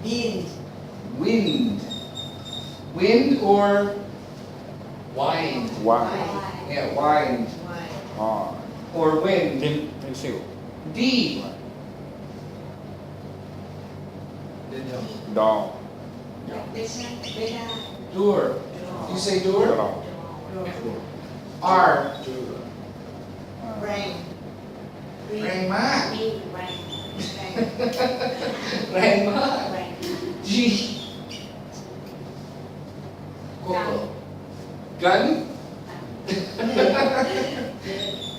Wind. Wind. Wind or wind? Wine. Yeah, wind. Oh. Or wind. Pencil. D. Door. Door. You say door? Door. R. Rain. แรงมาก Rain. แรงมาก Rain. G. Gun.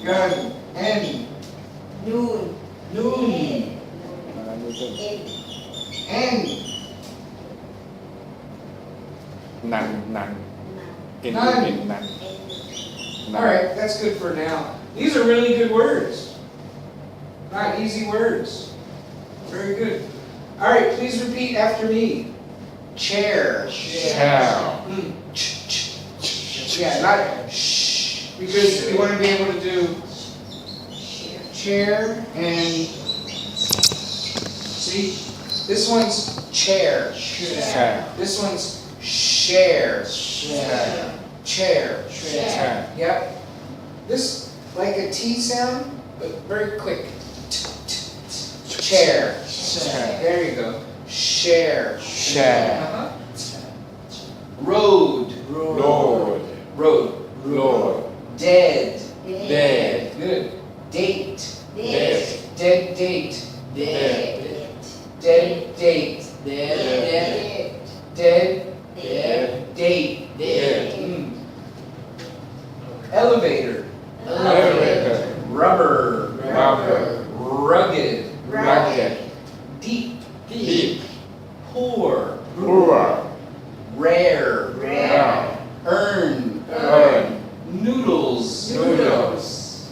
Gun. N. Noon. Noon. N. None. In None. none. All right, that's good for now. These are really good words. Not easy words. Very good. All right, please repeat after me. Chair. Chair. Mm. Yeah, not shh, because we want to be able to do chair and see. This one's chair. Chair. This one's share. Chair. Chair. Chair. Yep. This like a T sound, but very quick. Chair. Chair. There you go. Share. Share. Uh-huh. Road. Road. Road. Road. Dead. Dead. Good. Date. Dead. Dead date. Dead. Dead date. Dead. Dead Dead. date. Dead. Mm. Elevator. Elevator. Rubber. Rubber. Rugged. Rugged. Deep. Deep. Poor. Poor. Rare. Rare. Earn. Earn. Noodles. Noodles.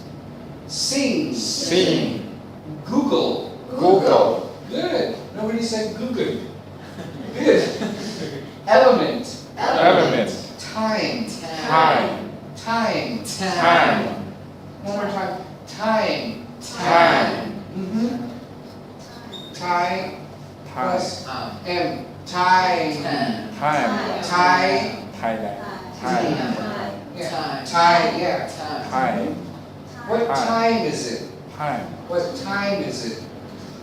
Sing. Sing. Google. Google. Good. Nobody said Google. Good. Element. Element. Time. Time. Time. Time. One more time. Time. Time. Mm-hmm. Time plus Time. M. Time. Time. Tie. Thailand. Time. Yeah. Tie. Yeah. Time. What Time. time is it? Time. What time is it?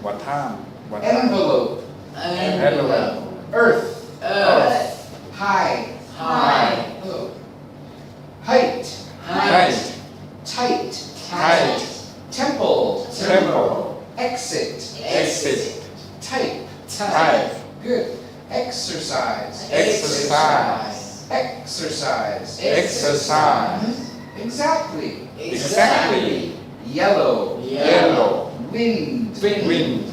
What time? What time? Envelope. Envelope. Earth. Earth. High. High. Hello. Height. Height. Tight. Tight. Temple. Temple. Exit. Exit. Type. Type. Good. Exercise. Exercise. Exercise. Exercise. Exactly. Exactly. Yellow. Yellow. Wind. Wind.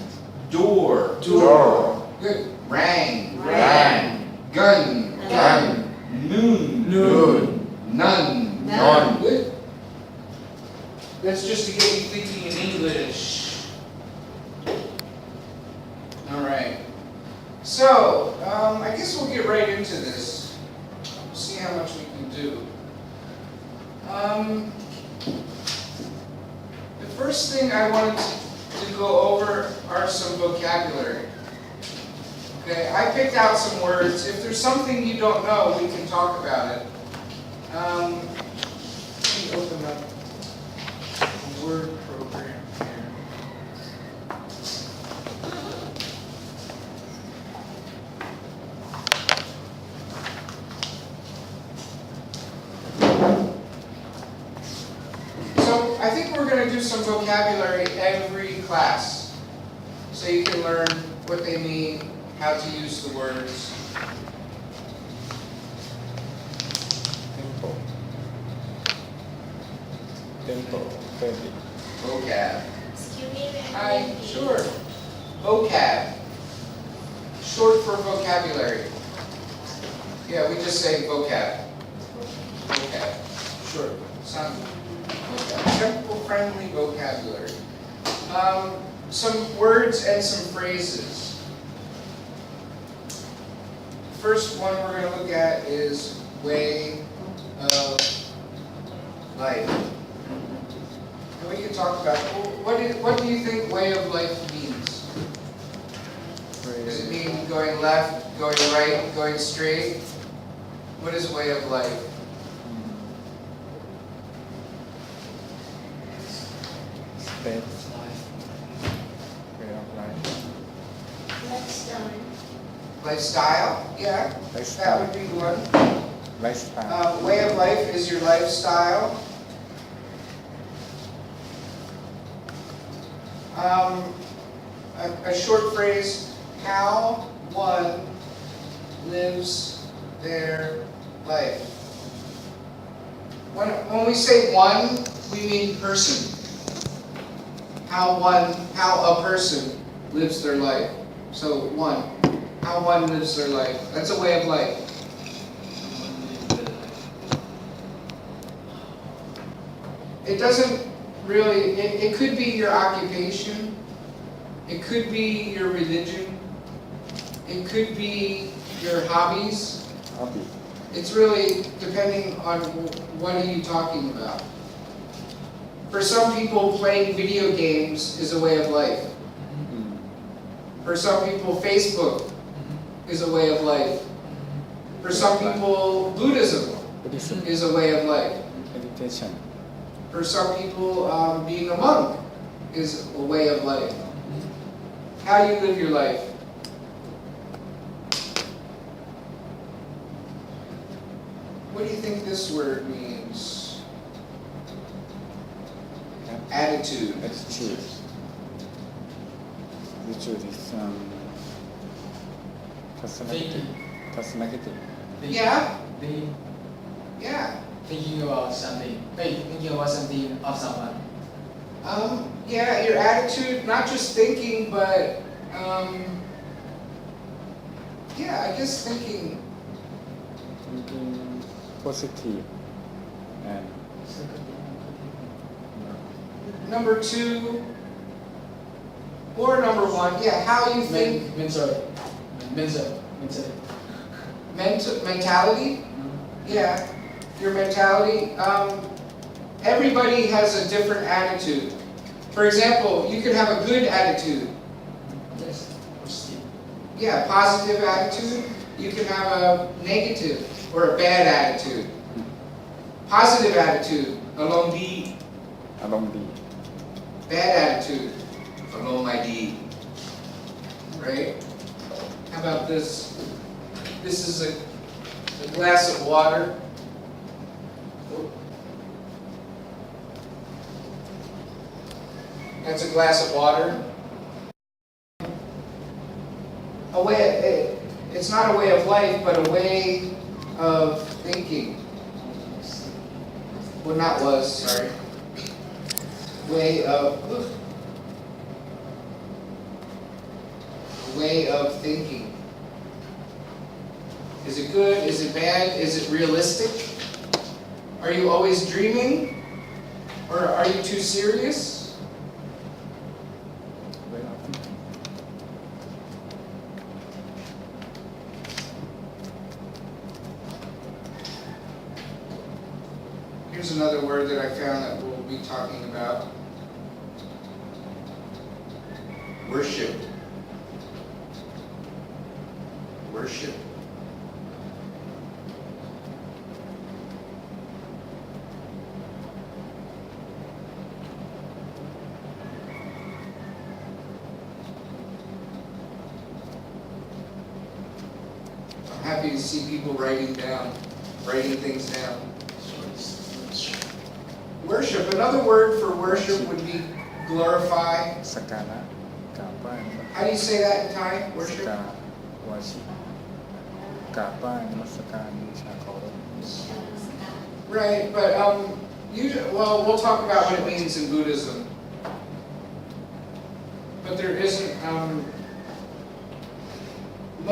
Door. Door. Good. Rang. Rang. Gun. Gun. Noon. Noon. None. None. Good. That's just to get you thinking in English. All right. So, I guess we'll get right into this. We'll see how much we can do. The first thing I wanted to go over are some vocabulary. Okay, I picked out some words. If there's something you don't know, we can talk about it. Let me open up a word program here. So I think we're going to do some vocabulary every class, so you can learn what they mean, how to use the words. Temple. Temple. Vocab. Excuse me. Hi, sure. Vocab. Short for vocabulary. Yeah, we just say vocab. Vocab. Short. Sound vocab. Simple-friendly vocabulary. Some words and some phrases. First one we're going to look at is way of life. And we can talk about, what do you think way of life means? Way Does it mean going left, going right, going straight? What is way of life? Space. Way of life. Lifestyle. Lifestyle? Yeah, that Lifestyle. would be one. Lifestyle. Way of life is your lifestyle. A short phrase, how one lives their life. When we say one, we mean person. How a person lives their life. So one, how one lives their life. That's a way of life. It doesn't really, it could be your occupation, it could be your religion, it could be your hobbies. Hobby. It's really depending on what are you talking about. For some people, playing video games is a way of life. For some people, Facebook is a way of life. For some people, Buddhism Buddhism. is a way of life. Meditation. For some people, being a monk is a way of life. How you live your life. What do you think this word means? Attitude. Attitude. Attitude is personality. Personality. Yeah? They Yeah. thinking about something. Hey, thinking about something of someone. Yeah, your attitude, not just thinking, but, yeah, I guess thinking. Thinking positive and Number two, or number one, yeah, how you think, Mental. mentality, yeah, your mentality. Everybody has a different attitude. For example, you could have a good attitude. Yes. Positive. Yeah, positive attitude. You can have a negative or a bad attitude. Positive attitude, along the along the bad attitude, along my D. Right? How about this? This is a glass of water. That's a glass of water. It's not a way of life, but a way of thinking. Well, not was, sorry. Way of thinking. Is it good? Is it bad? Is it realistic? Are you always dreaming? Or are you too serious? way of thinking. Here's another word that I found that we'll be talking about. Worship. Worship. I'm happy to see people writing things down. Worship. Another word for worship would be glorify. สักการะกราบไหว้ How do you say that in Thai? สัก Worship. การะวาชิกราบไหว้นมัสการบูชาเคารพ Right, but we'll talk about what it means in Buddhism. But there isn't.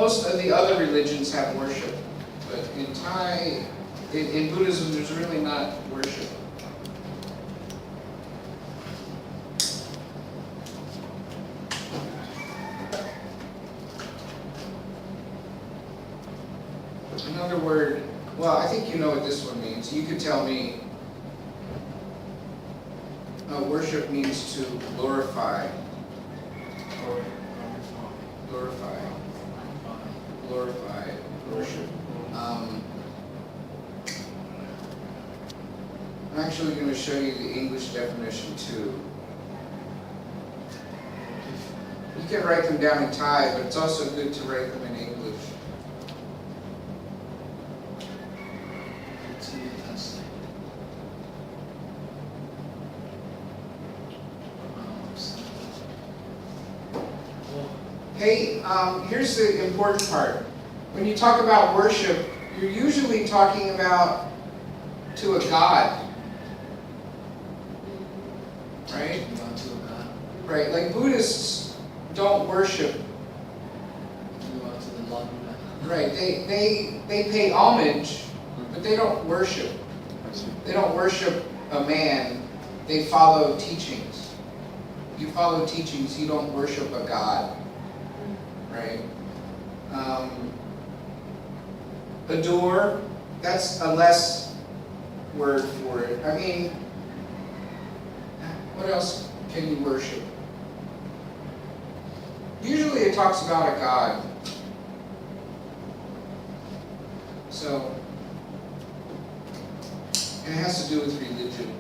Most of the other religions have worship, but in Thai, in Buddhism, there's really not worship. Another word, well, I think you know what this one means. You could tell me. Worship means to glorify. Glorify. glorify, worship. I'm actually going to show you the English definition too. You can write them down in Thai, but it's also good to write them in English. Hey, here's the important part. When you talk about worship, you're usually talking about to a God. Right? Right, like Buddhists don't worship. Right, they pay homage, but they don't worship. They don't worship a man, they follow teachings. You follow teachings, you don't worship a God. Right? Adore, that's a less word for it. I mean, what else can you worship? Usually it talks about a God. So, and it has to do with religion.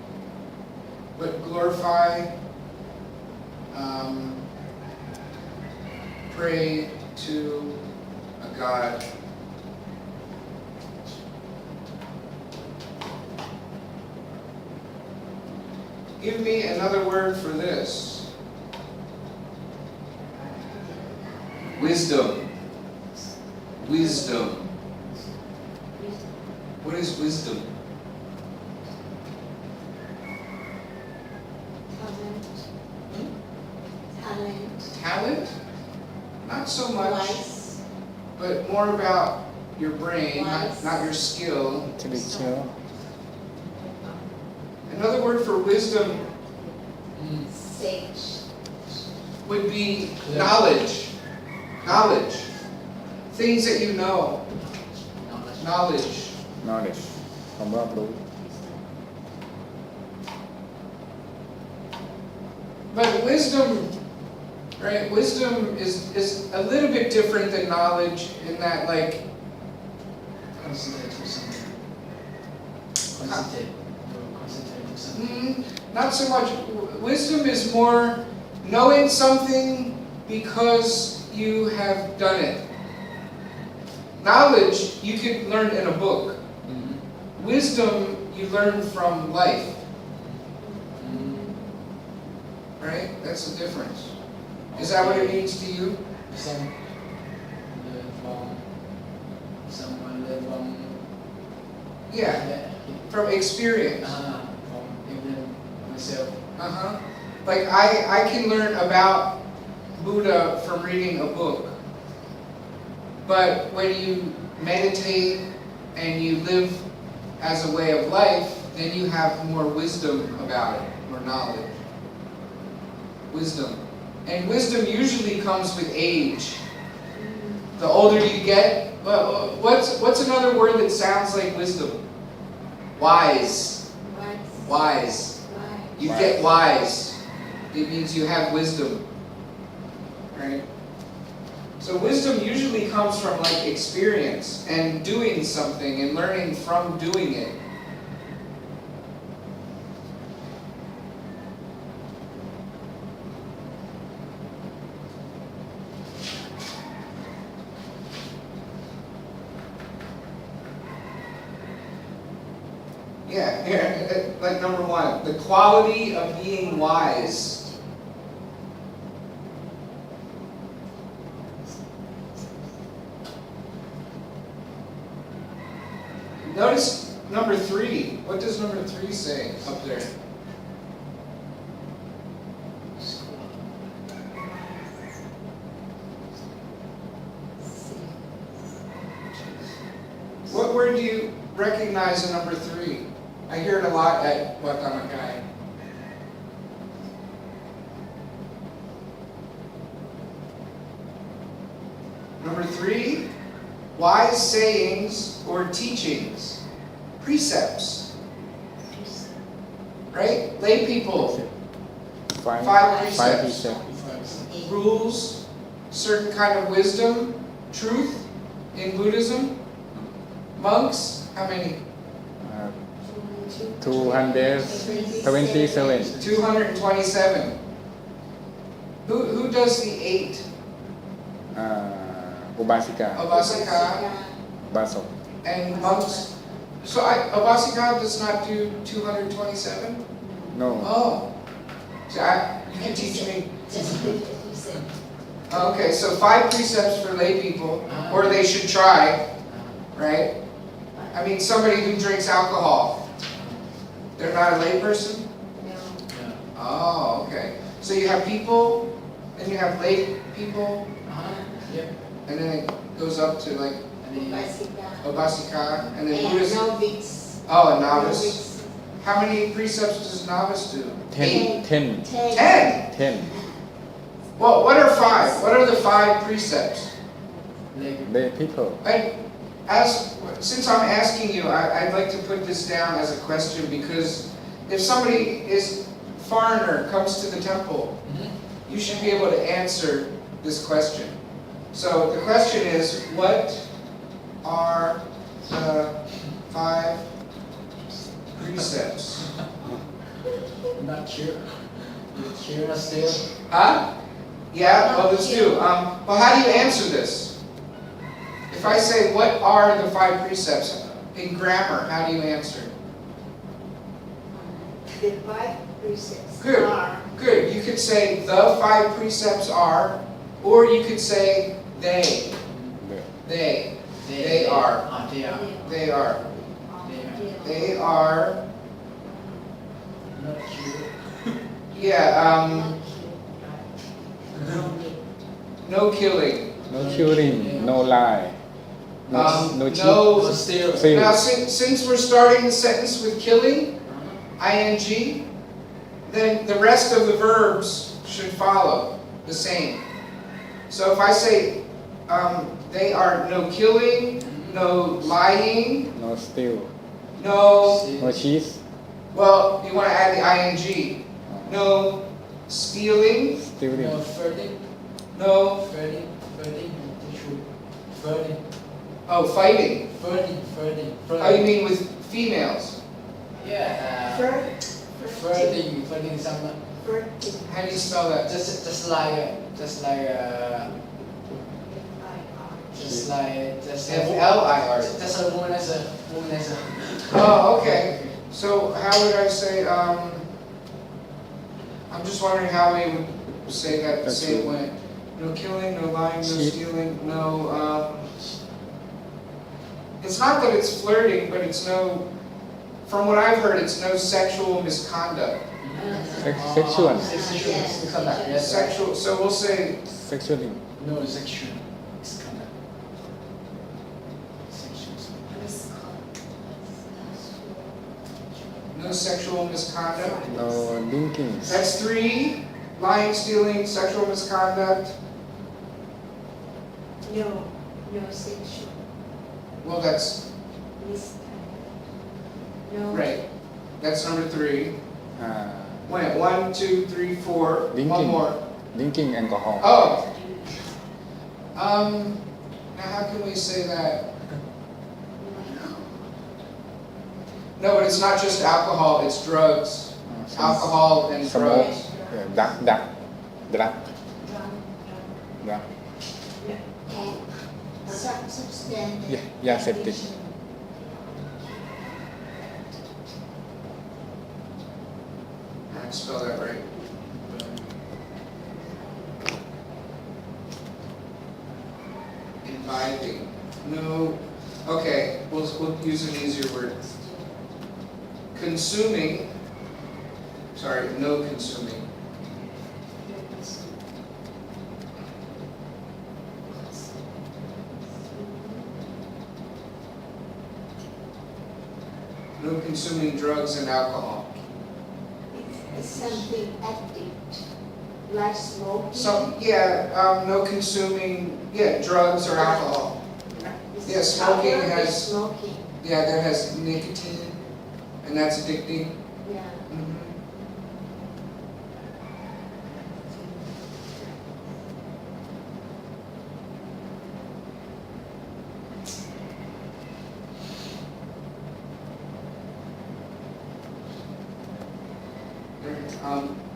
But glorify, pray to a God. Give me another word for this. Wisdom. Wisdom. What is wisdom? Talent? Not so much, Wise. but more about your brain, Wise. not your skill. Intellectual. Another word for wisdom Sage. would be knowledge. Knowledge. Things that you know. Knowledge. Knowledge ความรอบรู้ But wisdom, right? Wisdom is a little bit different than knowledge in that, like, Concentrate to something. Concentrate to something. not so much. Wisdom is more knowing something because you have done it. Knowledge you could learn in a book. Wisdom you learn from life. Right? That's the difference. Is that what it means to you? Some learn from someone, learn from Yeah, from experience. from even myself. Like I can learn about Buddha from reading a book. But when you meditate and you live as a way of life, then you have more wisdom about it, more knowledge. Wisdom. And wisdom usually comes with age. The older you get, what's another word that sounds like wisdom? Wise. Wise. You get wise. It means you have wisdom. Right? So wisdom usually comes from like experience and doing something and learning from doing it. Yeah, here, like number one, the quality of being wise. Notice number three. What does number three say up there? What word do you recognize in number three? I hear it a lot at Watamakai. Number three, wise sayings or teachings, precepts. Right? Lay people, five precepts. Rules, certain kind of wisdom, truth, in Buddhism? Monks? How many? 227 227. Who does the 8? อุบาสิกา Abhasika บาศก and monks. So Abhasika does not do 227? no Oh. So you can teach me. Just 50%. Okay, so 5 precepts for lay people, or they should try, right? I mean, somebody who drinks alcohol, they're not a lay person? No. Oh, okay. So you have people, and you have lay people, Yep. and then it goes up to like Upasika. Abhasika, and then And Buddhist. novice. Oh, a novice. How many precepts does novice do? 10 10 10. 10 Well, what are 5? What are the 5 precepts? Like lay people Since I'm asking you, I'd like to put this down as a question, because if somebody is foreigner comes to the temple, you should be able to answer this question. So the question is, what are the 5 precepts? not sure. Sure still. Huh? Yeah, well, let's do. Well, how do you answer this? If I say, what are the 5 precepts? In grammar, how do you answer? The 5 precepts Good. are Good. You could say, the 5 precepts are, or you could say, they. They. They are. They are. They are. They are. Not sure. Yeah, no killing. no killing no lie no cheat No. Still. Still. Now, since we're starting the sentence with killing, ing, then the rest of the verbs should follow the same. So if I say they are no killing, no lying, no steal no, no cheat well, you want to add the ing. No stealing, stealing No flirting. no, Flirting. Flirting. True. Flirting. oh, fighting. Flirting. Flirting. Oh, you mean with females? Yeah. Flirt. Flirting. Flirting. Some. Flirting. How do you spell that? Just like just like F-L-I-R. just a womanizer. Oh, okay. So how would I say, I'm just wondering how we would say that the That's same true. way. No killing, no lying, no Cheat. stealing, no, it's not that it's flirting, but it's no, from what I've heard, it's no sexual misconduct. sexual Sexual misconduct. Yes. Sexual, so we'll say, sexually No sexual misconduct. Sexual. no sexual misconduct. no drinking That's 3, lying, stealing, sexual misconduct. No. No sexual Well, that's, misconduct. No. right, that's number 3. อ่า Wait, 1, 2, 3, 4, one Drinking. more. drinking alcohol Oh. Now how can we say that? No, but it's not just alcohol, it's drugs. Alcohol and smoke drugs. drug Drunk. drug And substance. ยาเสพติด I spell that right. Imbibing. No. Okay, we'll use an easier word. Consuming. Sorry, no consuming. No consuming drugs and alcohol. It's something addictive, like smoking. No consuming, drugs or alcohol. Yeah, smoking Alcohol is has- smoking. Yeah, that has nicotine, and that's addicting. Yeah. Mhm.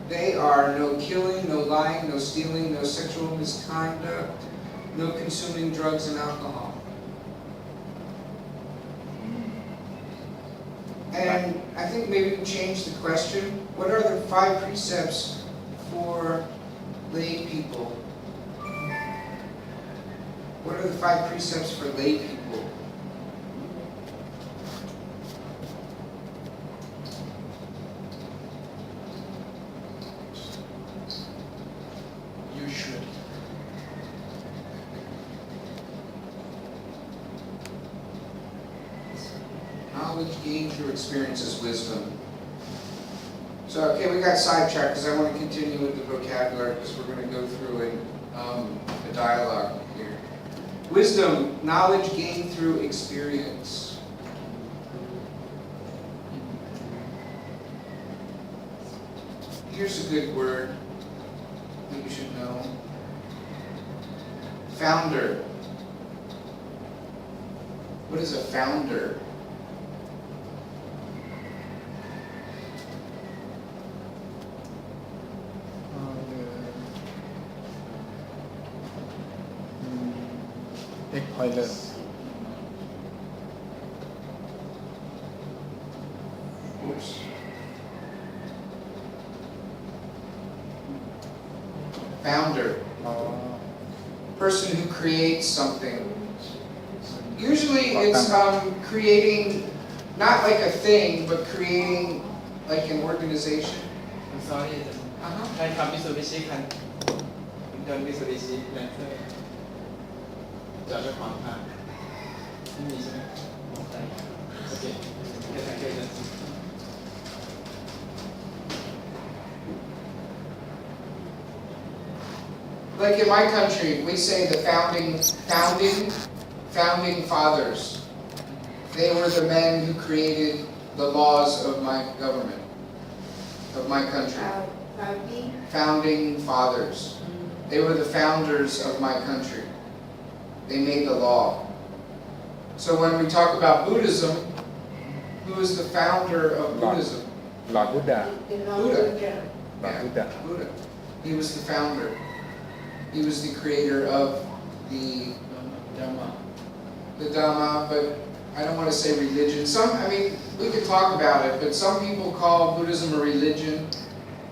They are no killing, no lying, no stealing, no sexual misconduct, no consuming drugs and alcohol. And I think maybe we change the question. What are the 5 precepts for lay people? What are the 5 precepts for lay people? You should. Knowledge gained through experience is wisdom. So, okay, we got sidetracked because I want to continue with the vocabulary because we're going to go through a dialogue here. Wisdom, knowledge gained through experience. Here's a good word that you should know. Founder. What is a founder? Egg boiler. Oops. Founder. Person who creates something. Usually it's creating, not like a thing, but creating like an organization. I'm sorry ใช้คำมิสูบิชิคันยนต์มิสูบิชิแลนเซอร์จอดด้วยความผ่านไม่มีใช่ไหมโอเคโอเคแค่สังเกตนะ Like in my country, we say the founding fathers. They were the men who created the laws of my government, of my country. Founding fathers. They were the founders of my country. They made the law. So when we talk about Buddhism, who is the founder of Buddhism? Lord Buddha. Buddha. Lord Buddha. Buddha. He was the founder. He was the creator of the Dhamma, but I don't want to say religion. We could talk about it, but some people call Buddhism a religion.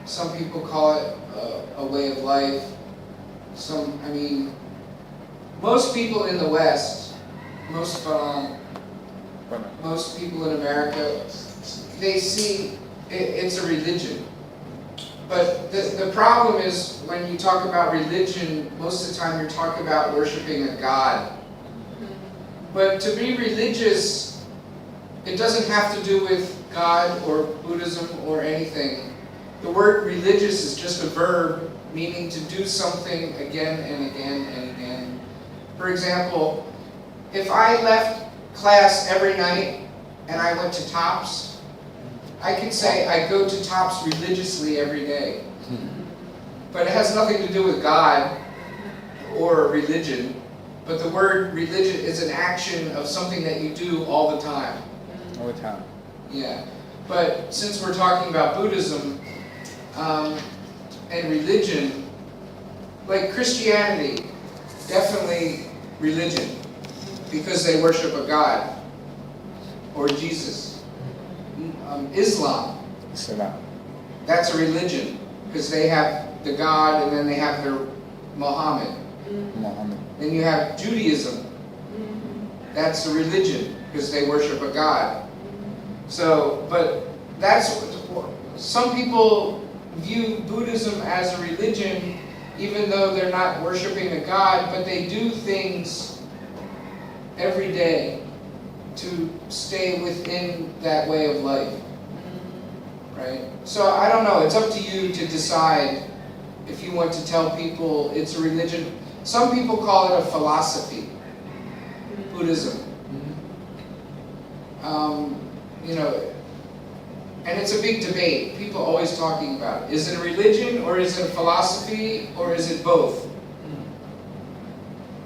Some people call it a way of life. Most people in the West, most people in America, they see it's a religion. But the problem is when you talk about religion, most of the time you're talking about worshiping a god. But to be religious, it doesn't have to do with God or Buddhism or anything. The word religious is just a verb meaning to do something again and again and again. For example, if I left class every night and I went to Tops, I could say I go to Tops religiously every day. But it has nothing to do with God or religion. But the word religion is an action of something that you do all the time. All the time. Yeah. But since we're talking about Buddhism and religion, like Christianity, definitely religion, because they worship a God or Jesus. Islam, that's a religion, because they have the God and then they have their Muhammad. Then you have Judaism. That's a religion, because they worship a God. So, but some people view Buddhism as a religion, even though they're not worshiping a God, but they do things every day to stay within that way of life. Right? So I don't know, it's up to you to decide if you want to tell people it's a religion. Some people call it a philosophy, Buddhism. And it's a big debate. People are always talking about it. Is it a religion, or is it a philosophy, or is it both?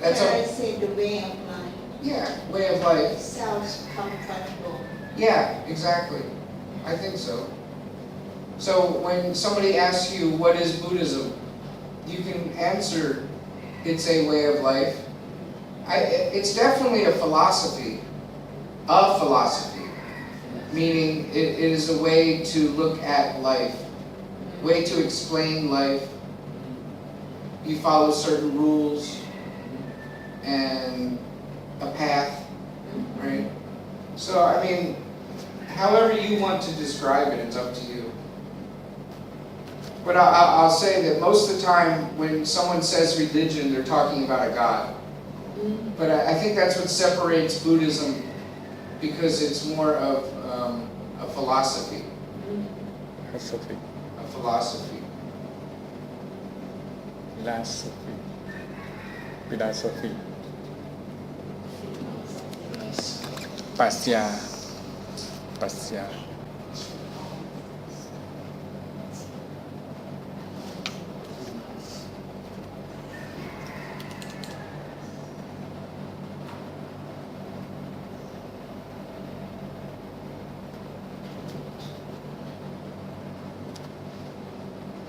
I say the way of life. Yeah, way of life. It sounds comfortable. Yeah, exactly. I think so. So when somebody asks you, what is Buddhism? You can answer, it's a way of life. It's definitely a philosophy. A philosophy. Meaning it is a way to look at life. Way to explain life. You follow certain rules and a path, right? So, I mean, however you want to describe it, it's up to you. But I'll say that most of the time when someone says religion, they're talking about a God. But I think that's what separates Buddhism, because it's more of a philosophy. Philosophy. A philosophy. Philosophy. Philosophy. ปรัชญาปรัชญา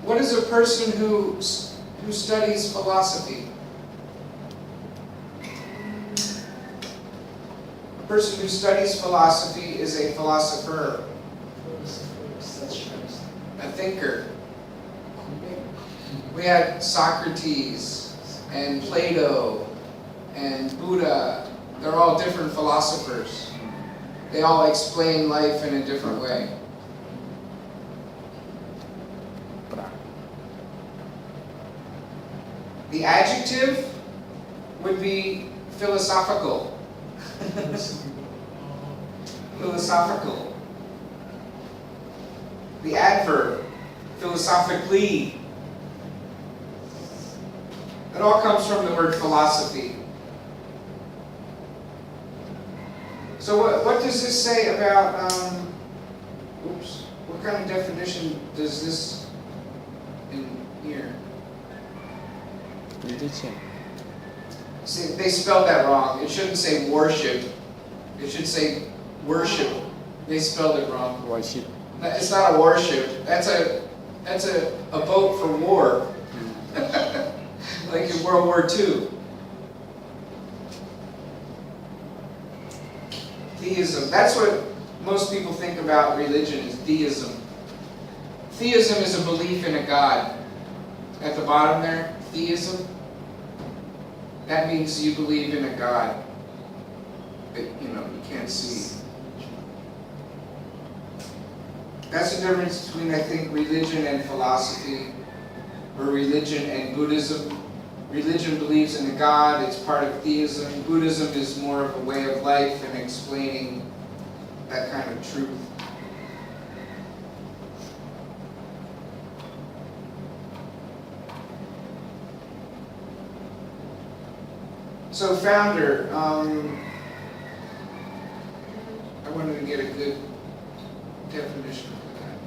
What is a person who studies philosophy? A person who studies philosophy is a philosopher, a thinker. We had Socrates and Plato and Buddha. They're all different philosophers. They all explain life in a different way. ปรา The adjective would be philosophical. Philosophical. The adverb, philosophically. It all comes from the word philosophy. So what does this say about, oops, what kind of definition does this in here? religion See, they spelled that wrong. It shouldn't say worship. It should say worship. They spelled it wrong. worship It's not a warship. That's a boat for war. Like in World War II. Theism. That's what most people think about religion, is theism. Theism is a belief in a God. At the bottom there, theism. That means you believe in a God that you can't see. That's the difference between, I think, religion and philosophy, or religion and Buddhism. Religion believes in a God, it's part of theism. Buddhism is more of a way of life and explaining that kind of truth. So founder, I wanted to get a good definition for that.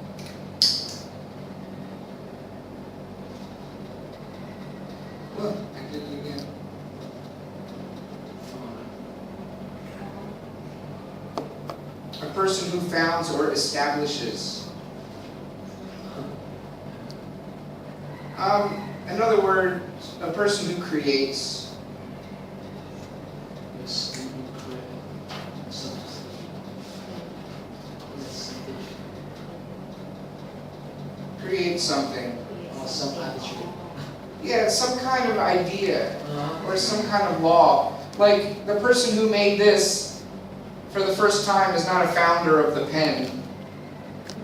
Look, I did it again. A person who founds or establishes. In other words, a person who creates. Create something. Some attitude. Yeah, some kind of idea or some kind of law. Like the person who made this for the first time is not a founder of the pen.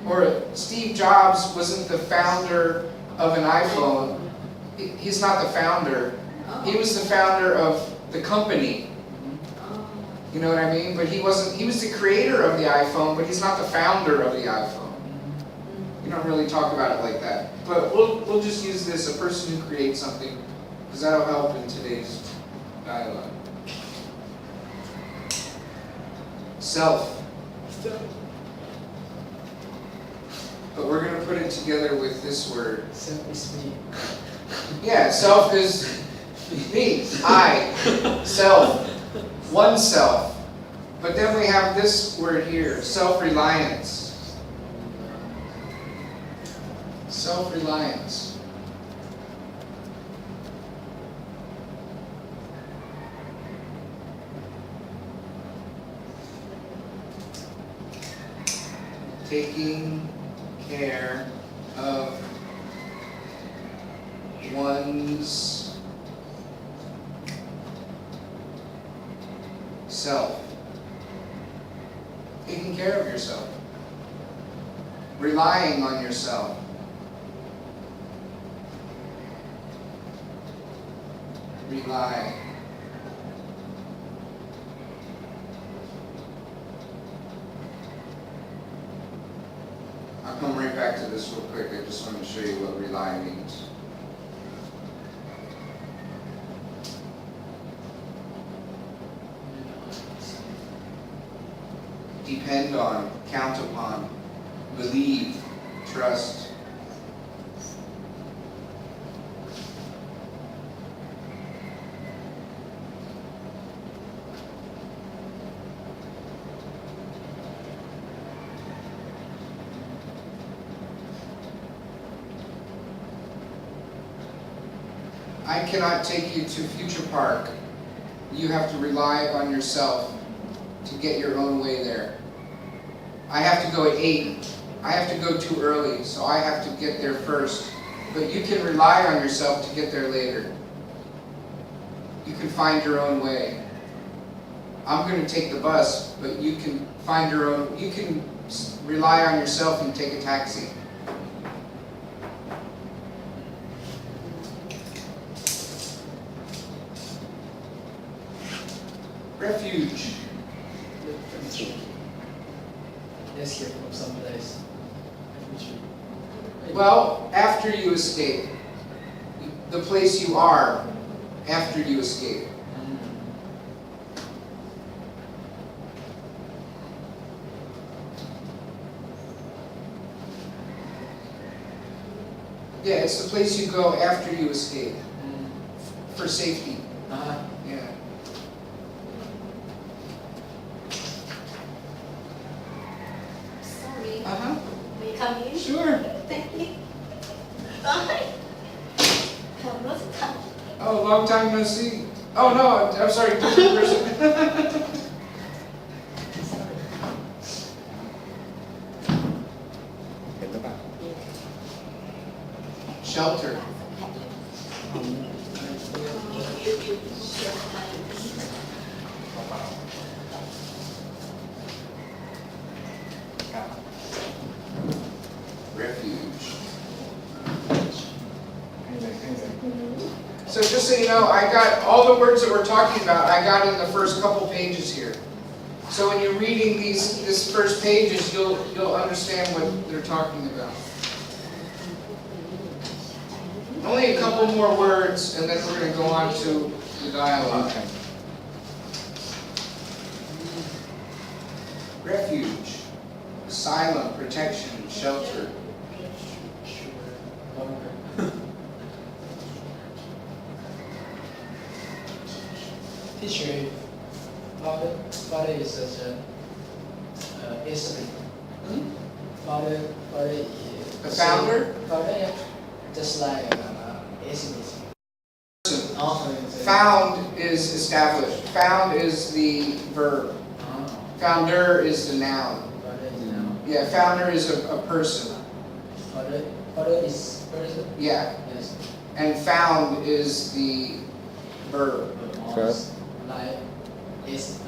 Or Steve Jobs wasn't the founder of an iPhone. He's not the founder. He was the founder of the company. You know what I mean? But he was the creator of the iPhone, but he's not the founder of the iPhone. We don't really talk about it like that. But we'll just use this, a person who creates something, because that'll help in today's dialogue. Self. But we're going to put it together with this word. Self is me. Yeah, self is me, I, self, oneself. But then we have this word here, self-reliance. Self-reliance. Taking care of one's self. Taking care of yourself. Relying on yourself. Rely. I'll come right back to this real quick. I just want to show you what rely means. Depend on, count upon, believe, trust. I cannot take you to Future Park. You have to rely on yourself to get your own way there. I have to go at 8. I have to go too early, so I have to get there first. But you can rely on yourself to get there later. You can find your own way. I'm going to take the bus, but you can find your own. You can rely on yourself and take a taxi. Refuge. Escape from some place. Well, after you escape. The place you are after you escape. Yeah, it's the place you go after you escape. For safety. Yeah. Sorry. May I come in? Sure. Thank you. Sorry. From Rostam. Oh, long time no see. Oh no, I'm sorry, different person. Shelter. Refuge. So just so you know, I got all the words that we're talking about, I got in the first couple pages here. So when you're reading this first pages, you'll understand what they're talking about. Only a couple more words, and then we're going to go on to the dialogue. Okay. Refuge, asylum, protection, shelter. Teacher, father is such a history. Father is The founder? Father, yeah, just like SMS. Found is established. Found is the verb. Founder is the noun. Father is now. Yeah, founder is a person. Father is person. Yeah. Yes. And found is the verb. Verb. Like SW.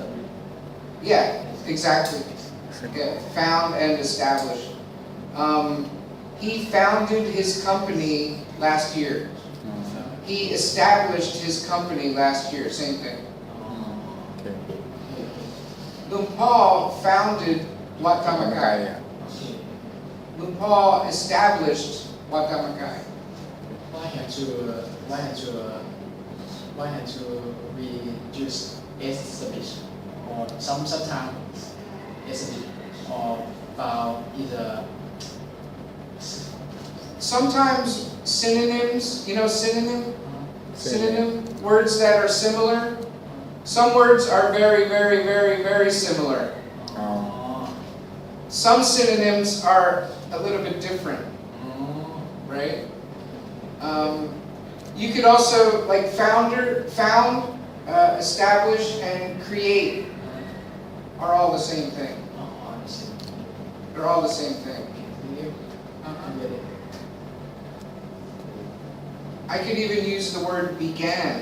Yeah, exactly. Yeah, found and established. He founded his company last year. He established his company last year. Same thing. Okay. Luke Paul founded Wat Dhammakai. Luke Paul established Wat Dhammakai. Why had to we use establish or sometimes establish or found either Sometimes synonyms, you know synonym? Synonym, words that are similar. Some words are very, very, very, very similar. Some synonyms are a little bit different. right? You could also, like found, establish, and create are all the same thing. อ๋อใช่ They're all the same thing. ทีนี้ Uh-huh. I could even use the word began.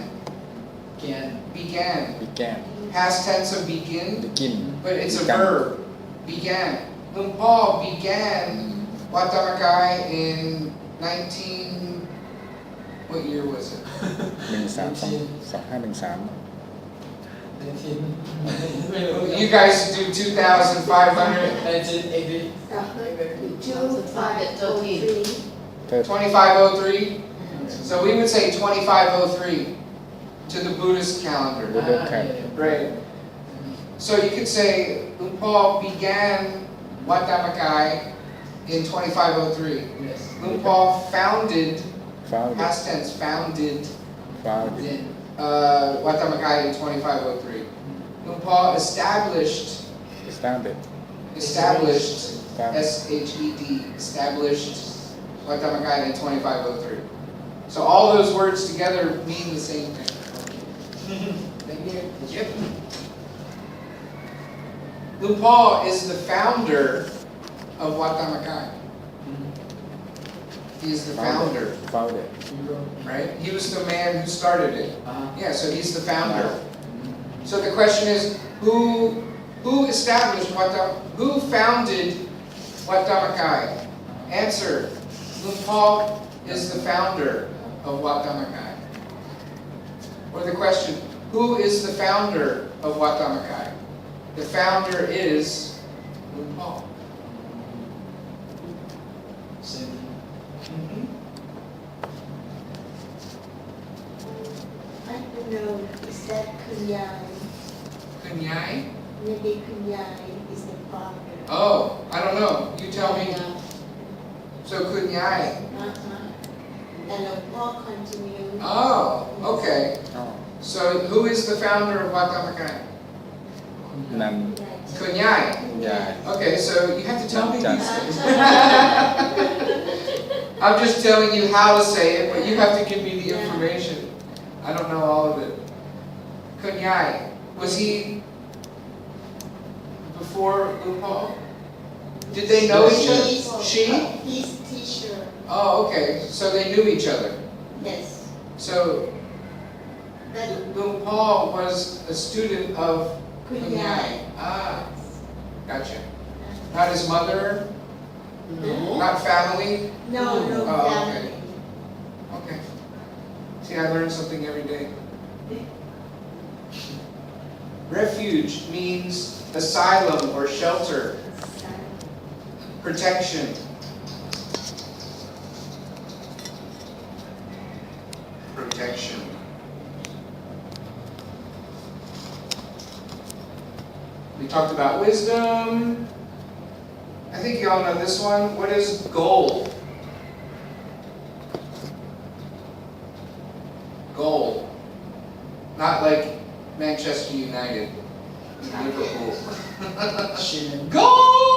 แกน Began. บิแกน Past tense of begin, บิกิน but it's a Began. verb. Began. When Paul began Watamakai in 19... What year was it? 132513 19 ไม่รู้ You guys do 2,500, 1980 2503? So we would say 2503 to the Buddhist calendar. บูเดอร์แคท Right. So you could say Paul began Watamakai in 2503. yes Paul founded, ฟาวเด past tense, founded ฟาวเด then Watamakai in 2503. Paul established, สตาร์เด็ด S-H-E-D, established Watamakai in 2503. So all those words together mean the same thing. thank you Yep. Paul is the founder of Watamakai. He is the founder, ฟาวเด right? He was the man who started it. Yeah, so he's the founder. So the question is, who established who founded Watamakai? Answer, Paul is the founder of Watamakai. Or the question, who is the founder of Watamakai? The founder is Paul. same I don't know, is that Kunyai? Kunyai? Maybe Kunyai is the father. Oh, I don't know. You tell me. So Kunyai. And the Paul continued. Oh, okay. อ๋อ So who is the founder of Watamakai? นัน Kunyai. ยาย Okay, so you have to tell me Done. these things. I'm just telling you how to say it, but you have to give me the information. I don't know all of it. Kunyai. Was he before Paul? Did they know each other? She? His teacher. Oh, okay. So they knew each other. Yes. So But Paul was a student of Kunyai. Ah, gotcha. Not his mother? No. Not family? No, no Oh, okay. family. Okay. See, I learn something every day. Refuge means asylum or shelter, protection. Protection. We talked about wisdom. I think you all know this one. What is goal? Goal. Not like Manchester United, Liverpool. Shilling. Goal!